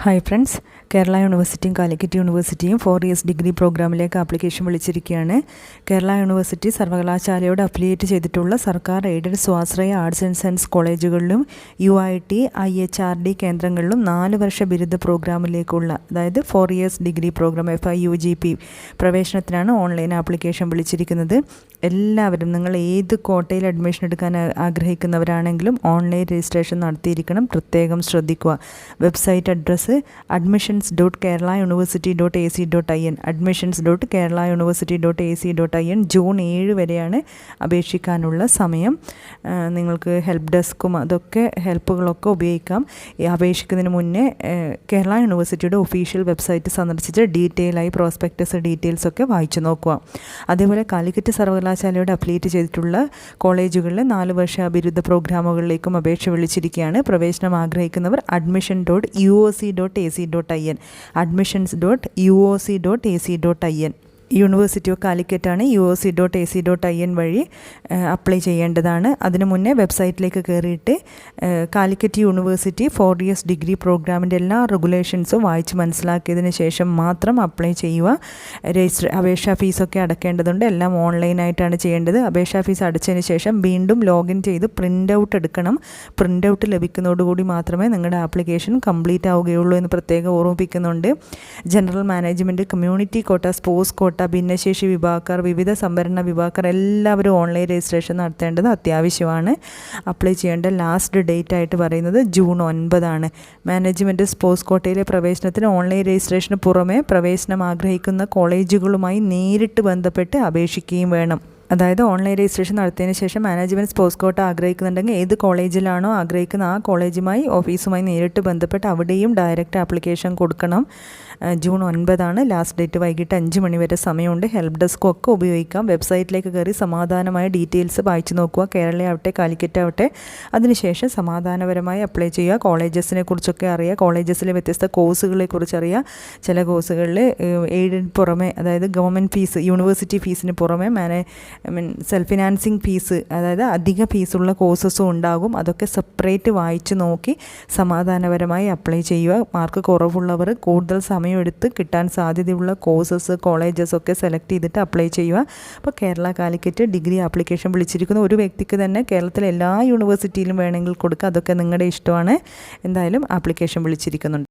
Hi friends, Kerala യൂണിവേഴ്സിറ്റിയും കാലിക്കറ്റ് യൂണിവേഴ്സിറ്റിയും 4 years degree പ്രോഗ്രാമിലേക്ക് ആപ്ലിക്കേഷൻ വിളിച്ചിരിക്കുകയാണ്. കേരള യൂണിവേഴ്സിറ്റി സർവകലാശാലയോട് അഫിലിയേറ്റ് ചെയ്തിട്ടുള്ള സർക്കാർ എയ്ഡഡ് സ്വാശ്രയ ആർട്സ് ആൻഡ് സയൻസ് കോളേജുകളിലും UIT IHRD കേന്ദ്രങ്ങളിലും 4 വർഷ ബിരുദ പ്രോഗ്രാമിലേക്കുള്ള അതായത് 4 ഇയേഴ്സ് ഡിഗ്രി പ്രോഗ്രാം FIUGP പ്രവേശനത്തിനാണ് ഓൺലൈൻ ആപ്ലിക്കേഷൻ വിളിച്ചിരിക്കുന്നത്. എല്ലാവരും നിങ്ങൾ ഏത് കോട്ടയിൽ അഡ്മിഷൻ എടുക്കാൻ ആഗ്രഹിക്കുന്നവരാണെങ്കിലും ഓൺലൈൻ രജിസ്ട്രേഷൻ നടത്തിയിരിക്കണം. പ്രത്യേകം ശ്രദ്ധിക്കുക. Website address admissions.keralauniversity.ac.in admissions.keralauniversity.ac.in June 7 വരെയാണ് അപേക്ഷിക്കാനുള്ള സമയം. നിങ്ങൾക്ക് ഹെൽപ്പ് ഡെസ്കും ഹെൽപ്പുകളൊക്കെ ഉപയോഗിക്കാം. അപേക്ഷിക്കുന്നതിന് മുന്നേ കേരള യൂണിവേഴ്സിറ്റിയുടെ ഒഫീഷ്യൽ വെബ്സൈറ്റ് സന്ദർശിച്ച് ഡീറ്റെയിലായി പ്രോസ്പെക്ടസ് ഡീറ്റെയിൽസൊക്കെ വായിച്ചു നോക്കുക. അതേപോലെ കാലിക്കറ്റ് സർവകലാശാലയോട് അഫിലിയേറ്റ് ചെയ്തിട്ടുള്ള കോളേജുകളിലെ 4 വർഷ ബിരുദ പ്രോഗ്രാമുകളിലേക്കും അപേക്ഷ വിളിച്ചിരിക്കുകയാണ്. പ്രവേശനം ആഗ്രഹിക്കുന്നവർ admission.uoc.ac.in admissions.uoc.ac.in university of കാലിക്കറ്റാണ്. uoc.ac.in വഴി അപ്ലൈ ചെയ്യേണ്ടതാണ്. അതിനു മുന്നേ വെബ്സൈറ്റിലേക്ക് കയറിയിട്ട് കാലിക്കറ്റ് യൂണിവേഴ്സിറ്റി 4 ഇയേഴ്സ് ഡിഗ്രി പ്രോഗ്രാമിൻ്റെ എല്ലാ റെഗുലേഷൻസും വായിച്ച് മനസ്സിലാക്കിയതിന് ശേഷം മാത്രം അപ്ലൈ ചെയ്യുക. അപേക്ഷാ ഫീസൊക്കെ അടയ്ക്കേണ്ടതുണ്ട്. എല്ലാം ഓൺലൈനായിട്ടാണ് ചെയ്യേണ്ടത്. അപേക്ഷാ ഫീസ് അടച്ചതിന് ശേഷം വീണ്ടും ലോഗിൻ ചെയ്ത് പ്രിൻ്റ് ഔട്ട് എടുക്കണം. പ്രിൻ്റ് ഔട്ട് ലഭിക്കുന്നതോടുകൂടി മാത്രമേ നിങ്ങളുടെ ആപ്ലിക്കേഷൻ കംപ്ലീറ്റ് ആവുകയുള്ളൂ എന്ന് പ്രത്യേകം ഓർമ്മിപ്പിക്കുന്നുണ്ട്. General management, community quota, sports quota, ഭിന്നശേഷി വിഭാഗക്കാർ, വിവിധ സംവരണ വിഭാഗക്കാർ എല്ലാവരും ഓൺലൈൻ രജിസ്ട്രേഷൻ നടത്തേണ്ടത് അത്യാവശ്യമാണ്. അപ്ലൈ ചെയ്യേണ്ട ലാസ്റ്റ് ഡേറ്റ് ആയിട്ട് പറയുന്നത് ജൂൺ 9 മാനേജ്മെൻറ്റ് സ്പോർട്സ് കോട്ടയിലെ പ്രവേശനത്തിന് ഓൺലൈൻ രജിസ്ട്രേഷന് പുറമെ പ്രവേശനം ആഗ്രഹിക്കുന്ന കോളേജുകളുമായി നേരിട്ട് ബന്ധപ്പെട്ട് അപേക്ഷിക്കുകയും വേണം. അതായത് ഓൺലൈൻ രജിസ്ട്രേഷൻ നടത്തിയതിന് ശേഷം മാനേജ്മെൻറ്റ് സ്പോർട്സ് കോട്ട ആഗ്രഹിക്കുന്നുണ്ടെങ്കിൽ ഏത് കോളേജിലാണോ ആഗ്രഹിക്കുന്ന ആ കോളേജുമായി ഓഫീസുമായി നേരിട്ട് ബന്ധപ്പെട്ട് അവിടെയും ഡയറക്റ്റ് ആപ്ലിക്കേഷൻ കൊടുക്കണം. June 9 last date. വൈകിട്ട് 5 മണി വരെ സമയമുണ്ട്. ഹെൽപ്പ് ഡെസ്കും ഒക്കെ ഉപയോഗിക്കാം. വെബ്സൈറ്റിലേക്ക് കയറി സമാധാനമായ ഡീറ്റെയിൽസ് വായിച്ചു നോക്കുക. കേരളയാവട്ടെ കാലിക്കറ്റാവട്ടെ. അതിനുശേഷം സമാധാനപരമായി അപ്ലൈ ചെയ്യുക. കോളേജസിനെ കുറിച്ചൊക്കെ അറിയുക. കോളേജസിലെ വ്യത്യസ്ത കോഴ്സുകളെ കുറിച്ച് അറിയുക. ചില കോഴ്സുകളിൽ എയ്ഡിന് പുറമെ അതായത് ഗവൺമെൻറ് ഫീസ്, യൂണിവേഴ്സിറ്റി ഫീസിന് പുറമെ സെൽഫ് ഫിനാൻസിങ് ഫീസ്, അതായത് അധിക ഫീസുള്ള കോഴ്സസും ഉണ്ടാകും. അതൊക്കെ സെപ്പറേറ്റ് വായിച്ച് നോക്കി സമാധാനപരമായി അപ്ലൈ ചെയ്യുക. മാർക്ക് കുറവുള്ളവർ കൂടുതൽ സമയമെടുത്ത് കിട്ടാൻ സാധ്യതയുള്ള കോഴ്സസ്, കോളേജസ് ഒക്കെ സെലക്ട് ചെയ്തിട്ട് അപ്ലൈ ചെയ്യുക. അപ്പോൾ കേരള കാലിക്കറ്റ് ഡിഗ്രി ആപ്ലിക്കേഷൻ വിളിച്ചിരിക്കുന്ന ഒരു വ്യക്തിക്ക് തന്നെ കേരളത്തിലെ എല്ലാ യൂണിവേഴ്സിറ്റിയിലും വേണമെങ്കിൽ കൊടുക്കുക. അതൊക്കെ നിങ്ങളുടെ ഇഷ്ടമാണ്. എന്തായാലും ആപ്ലിക്കേഷൻ വിളിച്ചിരിക്കുന്നുണ്ട്.